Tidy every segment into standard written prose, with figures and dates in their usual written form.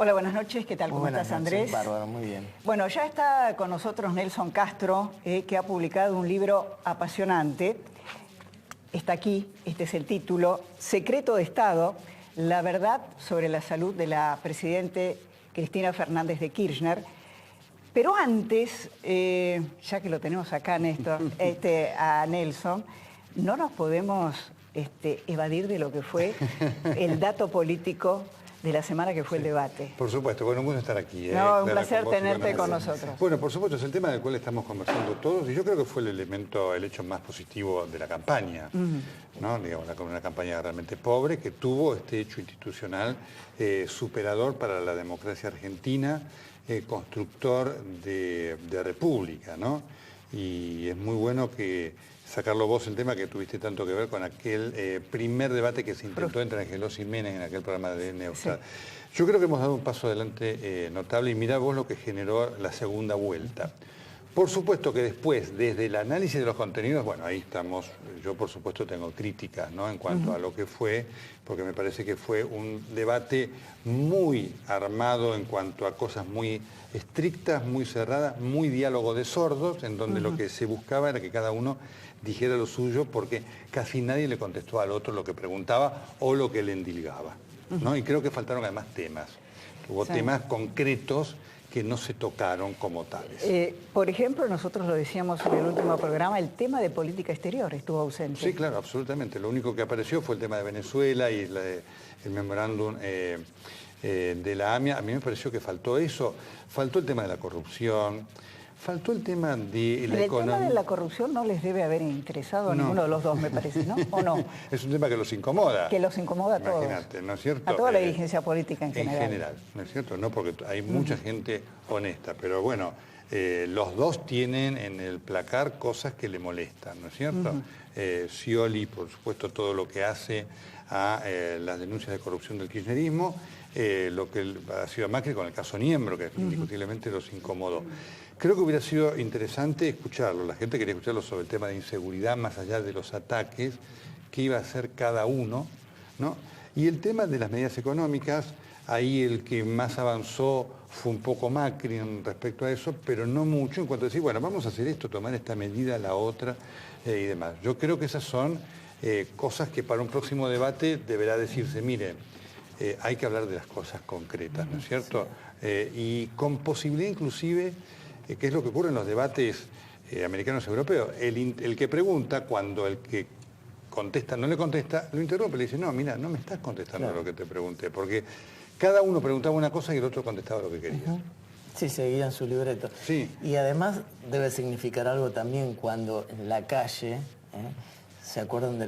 Hola, buenas noches. ¿Qué tal? Muy ¿Cómo estás, buenas noches, Andrés? Bárbara, muy bien. Bueno, ya está con nosotros Nelson Castro, que ha publicado un libro apasionante. Está aquí, este es el título, Secreto de Estado, la verdad sobre la salud de la presidente Cristina Fernández de Kirchner. Pero antes, ya que lo tenemos acá, Néstor, a Nelson, no nos podemos evadir de lo que fue el dato político de la semana que fue el debate. Por supuesto, bueno, un gusto estar aquí. No, un placer tenerte con nosotros. Bueno, por supuesto, es el tema del cual estamos conversando todos y yo creo que fue el hecho más positivo de la campaña, ¿no? Digamos, una campaña realmente pobre que tuvo este hecho institucional superador para la democracia argentina, constructor de república, ¿no? Y es muy bueno que sacarlo vos el tema que tuviste tanto que ver con aquel primer debate que se intentó entre Angelos y Menem en aquel programa de Neustad. Sí. Yo creo que hemos dado un paso adelante notable y mirá vos lo que generó la segunda vuelta. Por supuesto que después, desde el análisis de los contenidos, bueno, ahí estamos, yo por supuesto tengo críticas, ¿no? En cuanto a lo que fue, porque me parece que fue un debate muy armado en cuanto a cosas muy estrictas, muy cerradas, muy diálogo de sordos, en donde lo que se buscaba era que cada uno dijera lo suyo, porque casi nadie le contestó al otro lo que preguntaba o lo que le endilgaba, ¿no? Y creo que faltaron además temas, hubo temas concretos que no se tocaron como tales. Por ejemplo, nosotros lo decíamos en el último programa, el tema de política exterior estuvo ausente. Sí, claro, absolutamente. Lo único que apareció fue el tema de Venezuela y el memorándum de la AMIA. A mí me pareció que faltó eso, faltó el tema de la corrupción, faltó el tema de la economía. El tema de la corrupción no les debe haber interesado a ninguno de los dos, me parece, ¿no? ¿O no? Es un tema que los incomoda. Que los incomoda a todos. Imagínate, ¿no es cierto? A toda la dirigencia política en general. En general, ¿no es cierto? No, porque hay mucha gente honesta, pero bueno, los dos tienen en el placar cosas que le molestan, ¿no es cierto? Scioli, por supuesto, todo lo que hace a las denuncias de corrupción del kirchnerismo, lo que ha sido Macri con el caso Niembro, que indiscutiblemente los incomodó. Creo que hubiera sido interesante escucharlo, la gente quería escucharlo sobre el tema de inseguridad, más allá de los ataques, qué iba a hacer cada uno, ¿no? Y el tema de las medidas económicas, ahí el que más avanzó fue un poco Macri respecto a eso, pero no mucho en cuanto a decir, bueno, vamos a hacer esto, tomar esta medida, la otra y demás. Yo creo que esas son cosas que para un próximo debate deberá decirse, mire, hay que hablar de las cosas concretas, ¿no es cierto? Y con posibilidad inclusive, que es lo que ocurre en los debates americanos y europeos, el que pregunta, cuando el que contesta no le contesta, lo interrumpe, le dice, no, mira, no me estás contestando lo que te pregunté, porque cada uno preguntaba una cosa y el otro contestaba lo que quería. Sí, seguían su libreto. Sí. Y además debe significar algo también cuando en la calle se acuerdan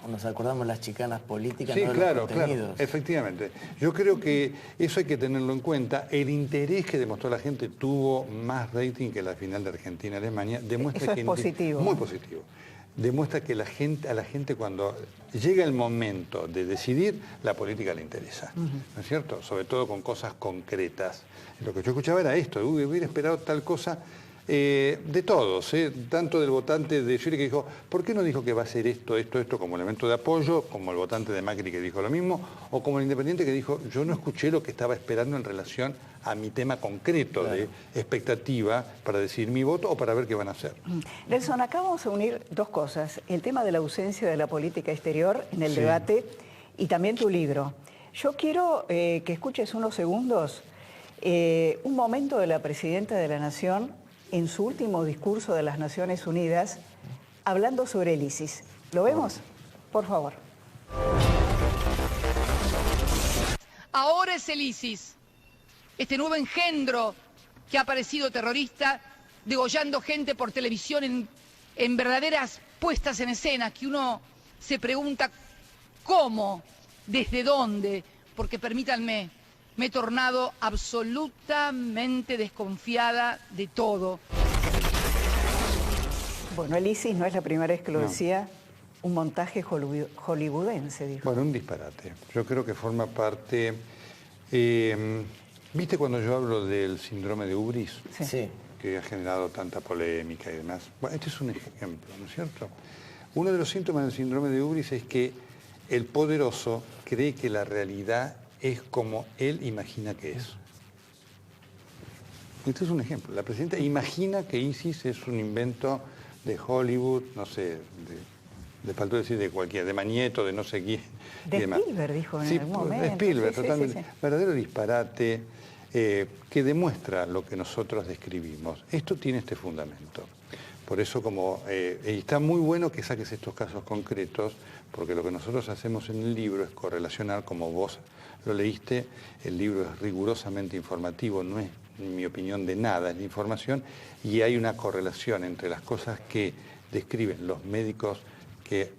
nos acordamos las chicanas políticas, sí, no de claro, los contenidos. claro, efectivamente. Yo creo que eso hay que tenerlo en cuenta. El interés que demostró la gente tuvo más rating que la final de Argentina-Alemania. Demuestra eso que es positivo. Muy positivo. Demuestra que a la gente cuando llega el momento de decidir, la política le interesa, ¿no es cierto? Sobre todo con cosas concretas. Lo que yo escuchaba era esto, hubiera esperado tal cosa de todos, tanto del votante de Scioli que dijo, ¿por qué no dijo que va a hacer esto como elemento de apoyo, como el votante de Macri que dijo lo mismo, o como el independiente que dijo, yo no escuché lo que estaba esperando en relación a mi tema concreto de expectativa para decidir mi voto o para ver qué van a hacer? Nelson, acá vamos a unir dos cosas, el tema de la ausencia de la política exterior en el debate y también tu libro. Yo quiero que escuches unos segundos un momento de la Presidenta de la Nación en su último discurso de las Naciones Unidas, hablando sobre el ISIS. ¿Lo vemos? Por favor. Ahora es el ISIS, este nuevo engendro que ha aparecido terrorista, degollando gente por televisión en verdaderas puestas en escena, que uno se pregunta cómo, desde dónde, porque permítanme, me he tornado absolutamente desconfiada de todo. Bueno, el ISIS no es la primera vez que lo decía, un montaje hollywoodense, dijo. Bueno, un disparate. Yo creo que forma parte... ¿Viste cuando yo hablo del síndrome de Ubris? Sí. Que ha generado tanta polémica y demás. Bueno, este es un ejemplo, ¿no es cierto? Uno de los síntomas del síndrome de Ubris es que el poderoso cree que la realidad es como él imagina que es. Este es un ejemplo. La presidenta imagina que ISIS es un invento de Hollywood, no sé, le faltó decir de cualquiera, de Magneto, de no sé quién. De Spielberg, dijo en algún momento. De Spielberg, Sí, totalmente. sí. Verdadero disparate que demuestra lo que nosotros describimos. Esto tiene este fundamento. Por eso está muy bueno que saques estos casos concretos, porque lo que nosotros hacemos en el libro es correlacionar, como vos lo leíste, el libro es rigurosamente informativo, no es, en mi opinión, de nada, es de información, y hay una correlación entre las cosas que describen los médicos que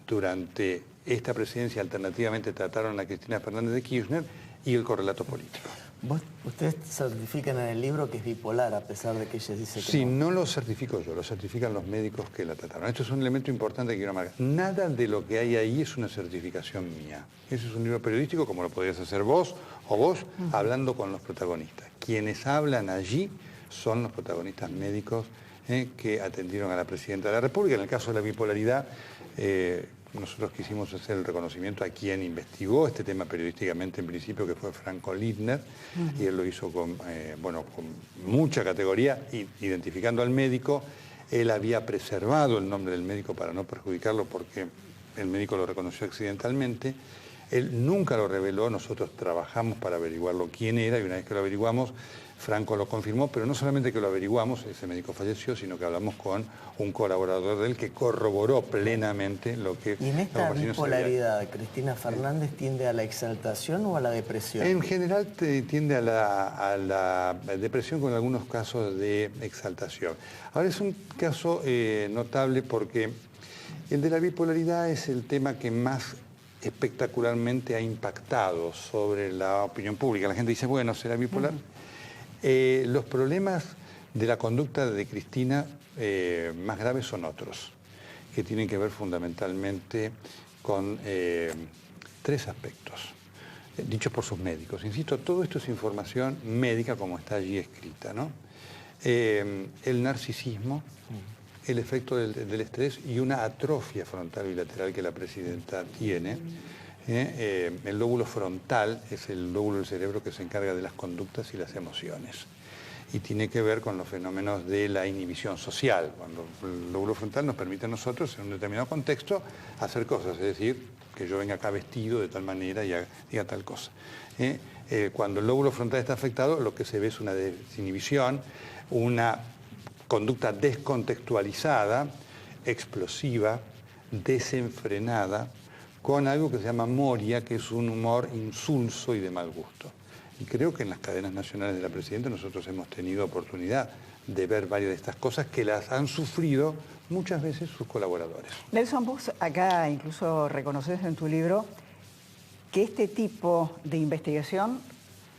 durante esta presidencia alternativamente trataron a Cristina Fernández de Kirchner y el correlato político. Ustedes certifican en el libro que es bipolar, a pesar de que ella dice que sí, no. no lo certifico yo, lo certifican los médicos que la trataron. Esto es un elemento importante que quiero marcar. Nada de lo que hay ahí es una certificación mía. Ese es un libro periodístico como lo podrías hacer vos o vos hablando con los protagonistas. Quienes hablan allí son los protagonistas médicos que atendieron a la Presidenta de la República. En el caso de la bipolaridad, nosotros quisimos hacer el reconocimiento a quien investigó este tema periodísticamente en principio, que fue Franco Lindner, y él lo hizo con mucha categoría, identificando al médico. Él había preservado el nombre del médico para no perjudicarlo porque el médico lo reconoció accidentalmente. Él nunca lo reveló, nosotros trabajamos para averiguarlo quién era y una vez que lo averiguamos, Franco lo confirmó, pero no solamente que lo averiguamos, ese médico falleció, sino que hablamos con un colaborador de él que corroboró plenamente lo que... ¿Y en esta bipolaridad, Cristina Fernández tiende a la exaltación o a la depresión? En general tiende a la depresión con algunos casos de exaltación. Ahora es un caso notable porque el de la bipolaridad es el tema que más espectacularmente ha impactado sobre la opinión pública. La gente dice, bueno, ¿será bipolar? Los problemas de la conducta de Cristina más graves son otros, que tienen que ver fundamentalmente con tres aspectos, dichos por sus médicos. Insisto, todo esto es información médica como está allí escrita, ¿no? El narcisismo, el efecto del estrés y una atrofia frontal bilateral que la presidenta tiene. El lóbulo frontal es el lóbulo del cerebro que se encarga de las conductas y las emociones. Y tiene que ver con los fenómenos de la inhibición social. Cuando el lóbulo frontal nos permite a nosotros, en un determinado contexto, hacer cosas. Es decir, que yo venga acá vestido de tal manera y diga tal cosa. Cuando el lóbulo frontal está afectado, lo que se ve es una desinhibición, una conducta descontextualizada, explosiva, desenfrenada, con algo que se llama moria, que es un humor insulso y de mal gusto. Y creo que en las cadenas nacionales de la Presidenta nosotros hemos tenido oportunidad de ver varias de estas cosas que las han sufrido muchas veces sus colaboradores. Nelson, vos acá incluso reconoces en tu libro que este tipo de investigación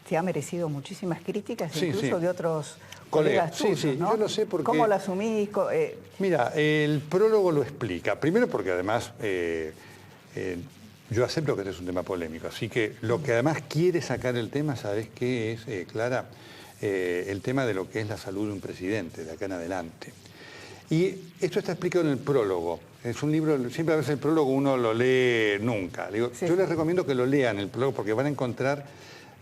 te ha merecido muchísimas críticas, sí, incluso sí. de otros colegas tuyos, sí, ¿no? yo lo sé porque... ¿Cómo lo asumís? Mira, el prólogo lo explica. Primero porque además yo acepto que este es un tema polémico, así que lo que además quiere sacar el tema, ¿sabes qué es, Clara? El tema de lo que es la salud de un presidente, de acá en adelante. Y esto está explicado en el prólogo. Es un libro, siempre a veces el prólogo uno lo lee nunca. Digo, sí. Yo les recomiendo que lo lean el prólogo porque van a encontrar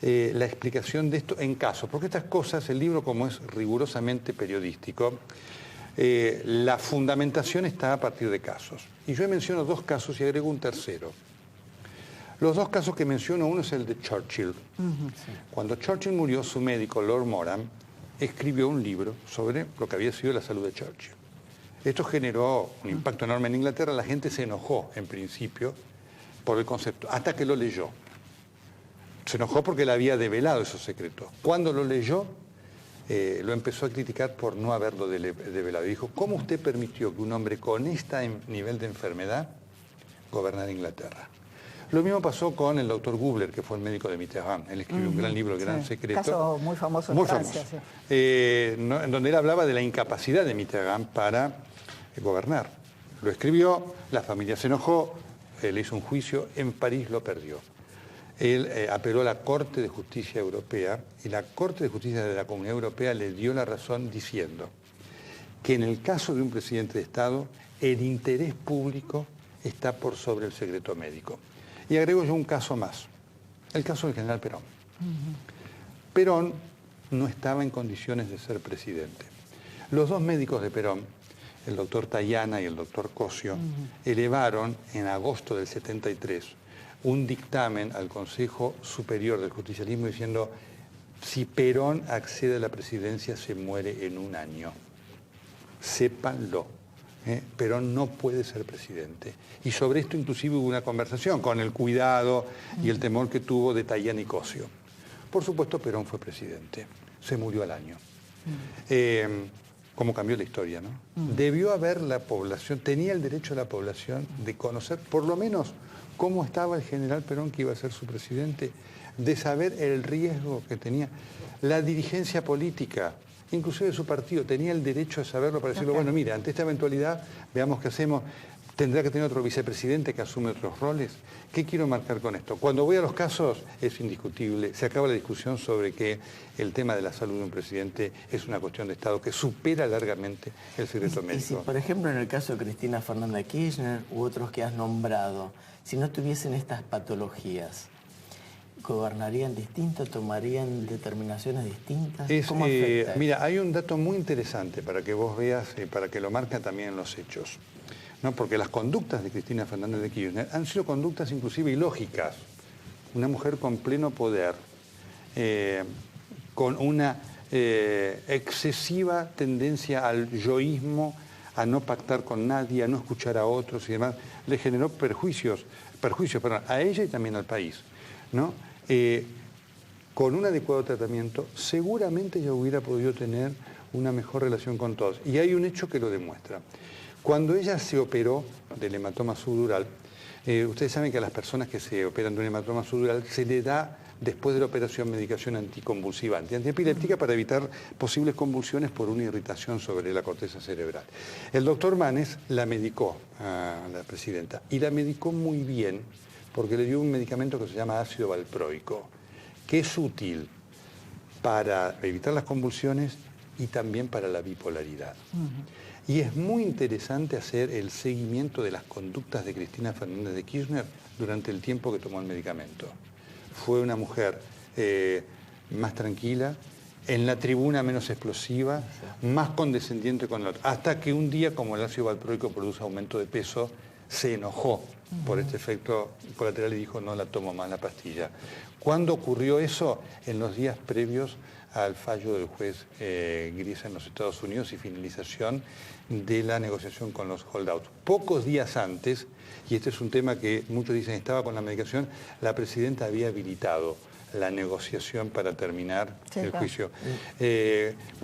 la explicación de esto en casos. Porque estas cosas, el libro como es rigurosamente periodístico, la fundamentación está a partir de casos. Y yo menciono dos casos y agrego un tercero. Los dos casos que menciono, uno es el de Churchill. Cuando Churchill murió, su médico, Lord Moran, escribió un libro sobre lo que había sido la salud de Churchill. Esto generó un impacto enorme en Inglaterra. La gente se enojó, en principio, por el concepto, hasta que lo leyó. Se enojó porque él había develado esos secretos. Cuando lo leyó, lo empezó a criticar por no haberlo develado. Y dijo, ¿cómo usted permitió que un hombre con este nivel de enfermedad gobernara Inglaterra? Lo mismo pasó con el doctor Gubler, que fue el médico de Mitterrand. Él escribió un gran libro, El Gran Secreto. Caso muy famoso en Francia. Sí. En donde él hablaba de la incapacidad de Mitterrand para gobernar. Lo escribió, la familia se enojó, le hizo un juicio, en París lo perdió. Él apeló a la Corte de Justicia Europea y la Corte de Justicia de la Comunidad Europea le dio la razón diciendo que en el caso de un presidente de Estado el interés público está por sobre el secreto médico. Y agrego yo un caso más, el caso del general Perón. Perón no estaba en condiciones de ser presidente. Los dos médicos de Perón, el doctor Tayana y el doctor Cosio, elevaron en agosto del 73 un dictamen al Consejo Superior del Justicialismo diciendo: si Perón accede a la presidencia se muere en un año. Sépanlo. Perón no puede ser presidente. Y sobre esto inclusive hubo una conversación con el cuidado y el temor que tuvo de Tayana y Cosio. Por supuesto, Perón fue presidente. Se murió al año. Cómo cambió la historia, ¿no? Debió haber la población, tenía el derecho a la población de conocer por lo menos cómo estaba el general Perón, que iba a ser su presidente, de saber el riesgo que tenía. La dirigencia política, inclusive de su partido, tenía el derecho a saberlo para decirlo, bueno, mira, ante esta eventualidad, veamos qué hacemos. ¿Tendrá que tener otro vicepresidente que asume otros roles? ¿Qué quiero marcar con esto? Cuando voy a los casos es indiscutible, se acaba la discusión sobre que el tema de la salud de un presidente es una cuestión de Estado que supera largamente el secreto médico. Y si, por ejemplo, en el caso de Cristina Fernández de Kirchner u otros que has nombrado, si no tuviesen estas patologías, ¿gobernarían distinto? ¿Tomarían determinaciones distintas? ¿Cómo afecta? Mira, hay un dato muy interesante para que vos veas y para que lo marquen también en los hechos. ¿No? Porque las conductas de Cristina Fernández de Kirchner han sido conductas inclusive ilógicas. Una mujer con pleno poder, con una excesiva tendencia al yoísmo, a no pactar con nadie, a no escuchar a otros y demás, le generó perjuicios a ella y también al país, ¿no? Con un adecuado tratamiento, seguramente ella hubiera podido tener una mejor relación con todos. Y hay un hecho que lo demuestra. Cuando ella se operó del hematoma subdural, ustedes saben que a las personas que se operan de un hematoma subdural se le da, después de la operación, medicación anticonvulsivante, antiepiléptica, para evitar posibles convulsiones por una irritación sobre la corteza cerebral. El doctor Manes la medicó a la presidenta, y la medicó muy bien, porque le dio un medicamento que se llama ácido valproico, que es útil para evitar las convulsiones y también para la bipolaridad. Y es muy interesante hacer el seguimiento de las conductas de Cristina Fernández de Kirchner durante el tiempo que tomó el medicamento. Fue una mujer más tranquila, en la tribuna menos explosiva, más condescendiente con el otro. Hasta que un día, como el ácido valproico produce aumento de peso, se enojó por este efecto colateral y dijo: no la tomo más la pastilla. ¿Cuándo ocurrió eso? En los días previos al fallo del juez Gris en los Estados Unidos y finalización de la negociación con los holdouts. Pocos días antes, y este es un tema que muchos dicen estaba con la medicación, la presidenta había habilitado la negociación para terminar el juicio.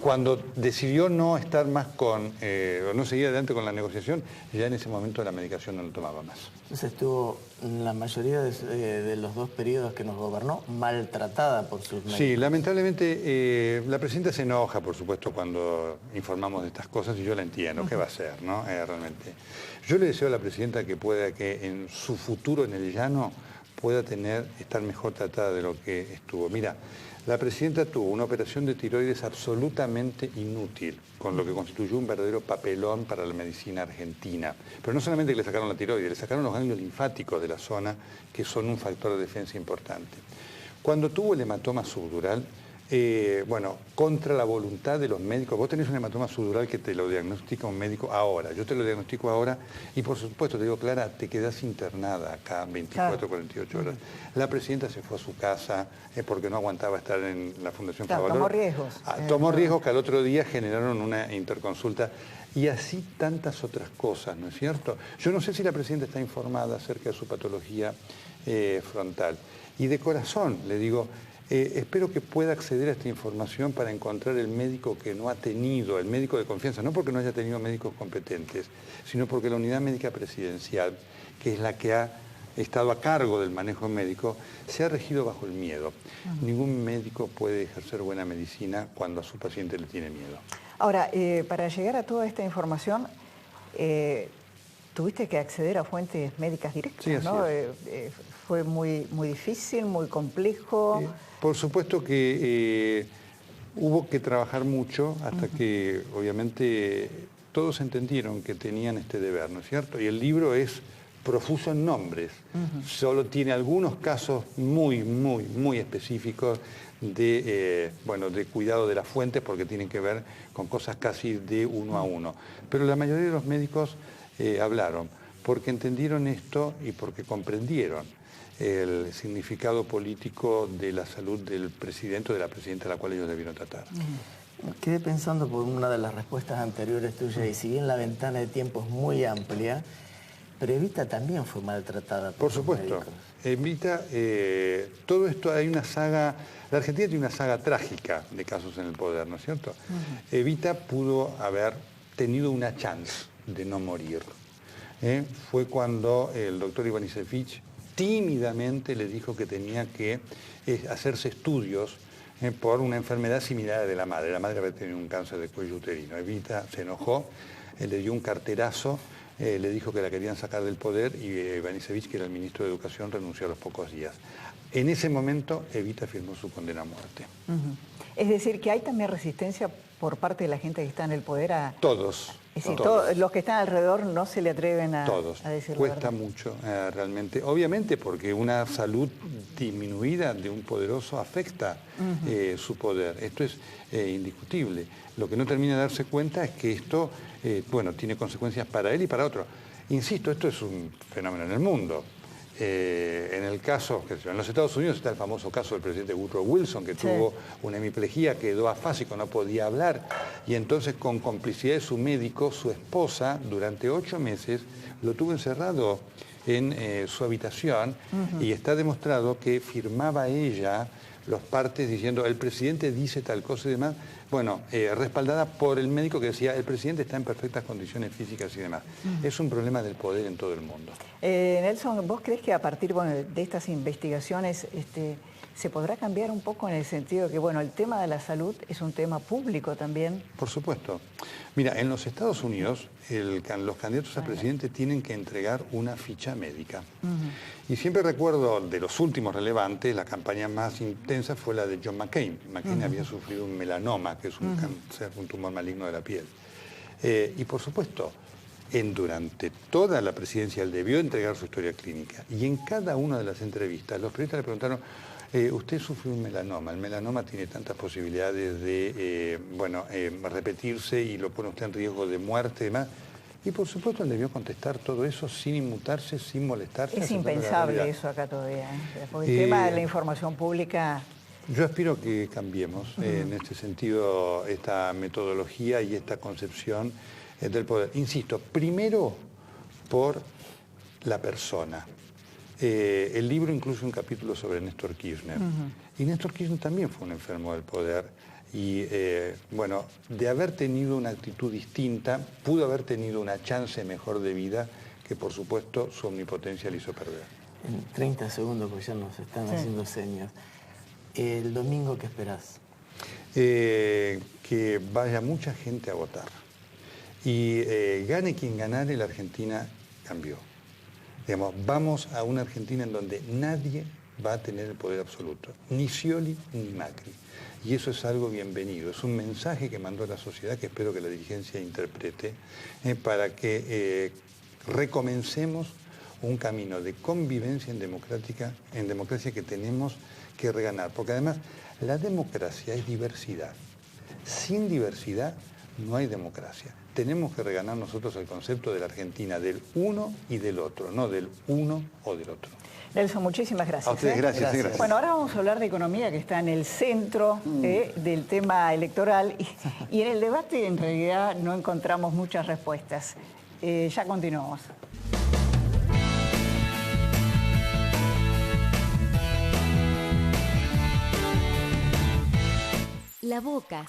Cuando decidió no estar más con, o no seguir adelante con la negociación, ya en ese momento la medicación no lo tomaba más. Entonces estuvo, en la mayoría de los dos periodos que nos gobernó, maltratada por sus médicos. Sí, lamentablemente la presidenta se enoja, por supuesto, cuando informamos de estas cosas, y yo la entiendo. ¿Qué va a hacer, no? Realmente. Yo le deseo a la presidenta que pueda, que en su futuro en el llano, pueda estar mejor tratada de lo que estuvo. Mira, la presidenta tuvo una operación de tiroides absolutamente inútil, con lo que constituyó un verdadero papelón para la medicina argentina. Pero no solamente que le sacaron la tiroides, le sacaron los ganglios linfáticos de la zona, que son un factor de defensa importante. Cuando tuvo el hematoma subdural, bueno, contra la voluntad de los médicos, vos tenés un hematoma subdural que te lo diagnostica un médico ahora, yo te lo diagnostico ahora y por supuesto te digo, Clara, te quedás internada acá 24, 48 horas. La presidenta se fue a su casa porque no aguantaba estar en la Fundación Favaloro. Tomó riesgos. Tomó riesgos que al otro día generaron una interconsulta y así tantas otras cosas, ¿no es cierto? Yo no sé si la presidenta está informada acerca de su patología frontal y de corazón le digo, espero que pueda acceder a esta información para encontrar el médico que no ha tenido, el médico de confianza, no porque no haya tenido médicos competentes, sino porque la unidad médica presidencial, que es la que ha estado a cargo del manejo médico, se ha regido bajo el miedo. Ningún médico puede ejercer buena medicina cuando a su paciente le tiene miedo. Ahora, para llegar a toda esta información, tuviste que acceder a fuentes médicas directas, sí, ¿no? Fue muy difícil, muy complejo. Por supuesto que hubo que trabajar mucho hasta que, obviamente, todos entendieron que tenían este deber, ¿no es cierto? Y el libro es profuso en nombres. Solo tiene algunos casos muy específicos de cuidado de las fuentes, porque tienen que ver con cosas casi de uno a uno. Pero la mayoría de los médicos hablaron, porque entendieron esto y porque comprendieron el significado político de la salud del presidente o de la presidenta a la cual ellos debieron tratar. Quedé pensando por una de las respuestas anteriores tuyas, y si bien la ventana de tiempo es muy amplia, pero Evita también fue maltratada por supuesto. médicos. Evita, todo esto, hay una saga, la Argentina tiene una saga trágica de casos en el poder, ¿no es cierto? Evita pudo haber tenido una chance de no morir. Fue cuando el doctor Ivanišević tímidamente le dijo que tenía que hacerse estudios por una enfermedad similar a la de la madre. La madre había tenido un cáncer de cuello uterino. Evita se enojó, le dio un carterazo, le dijo que la querían sacar del poder y Ivanišević, que era el ministro de Educación, renunció a los pocos días. En ese momento, Evita firmó su condena a muerte. Es decir, que hay también resistencia por parte de la gente que está en el poder a... Todos. Es decir, todos. los que están alrededor no se le atreven a, todos. a decir la Cuesta verdad. mucho realmente. Obviamente porque una salud disminuida de un poderoso afecta su poder. Esto es indiscutible. Lo que no termina de darse cuenta es que esto tiene consecuencias para él y para otro. Insisto, esto es un fenómeno en el mundo. En el caso, en los Estados Unidos está el famoso caso del presidente Woodrow Wilson, que tuvo una hemiplegia, quedó afásico, no podía hablar, y entonces con complicidad de su médico, su esposa, durante 8 meses, lo tuvo encerrado en su habitación, y está demostrado que firmaba ella los partes diciendo el presidente dice tal cosa y demás, respaldada por el médico que decía el presidente está en perfectas condiciones físicas y demás. Es un problema del poder en todo el mundo. Nelson, ¿vos crees que a partir de estas investigaciones se podrá cambiar un poco en el sentido de que el tema de la salud es un tema público también? Por supuesto. Mira, en los Estados Unidos los candidatos a presidente tienen que entregar una ficha médica. Y siempre recuerdo de los últimos relevantes, la campaña más intensa fue la de John McCain. McCain había sufrido un melanoma, que es un cáncer, un tumor maligno de la piel. Y por supuesto, durante toda la presidencia él debió entregar su historia clínica. Y en cada una de las entrevistas, los periodistas le preguntaron, usted sufrió un melanoma, el melanoma tiene tantas posibilidades de repetirse y lo pone usted en riesgo de muerte y demás. Y por supuesto él debió contestar todo eso sin inmutarse, sin molestarse. Es impensable eso acá todavía, porque el tema de la información pública... Yo aspiro que cambiemos en este sentido esta metodología y esta concepción del poder. Insisto, primero por la persona. El libro incluye un capítulo sobre Néstor Kirchner. Y Néstor Kirchner también fue un enfermo del poder. Y de haber tenido una actitud distinta, pudo haber tenido una chance mejor de vida que por supuesto su omnipotencia le hizo perder. En 30 segundos, porque ya nos están haciendo señas. ¿El domingo qué esperás? Que vaya mucha gente a votar. Y gane quien ganare, la Argentina cambió. Digamos, vamos a una Argentina en donde nadie va a tener el poder absoluto, ni Scioli ni Macri. Y eso es algo bienvenido, es un mensaje que mandó a la sociedad que espero que la dirigencia interprete para que recomencemos un camino de convivencia en democracia que tenemos que reganar. Porque además la democracia es diversidad. Sin diversidad no hay democracia. Tenemos que reganar nosotros el concepto de la Argentina del uno y del otro, no del uno o del otro. Nelson, muchísimas gracias. A ustedes, gracias. Bueno, ahora vamos a hablar de economía, que está en el centro del tema electoral. Y en el debate, en realidad, no encontramos muchas respuestas. Ya continuamos. La Boca.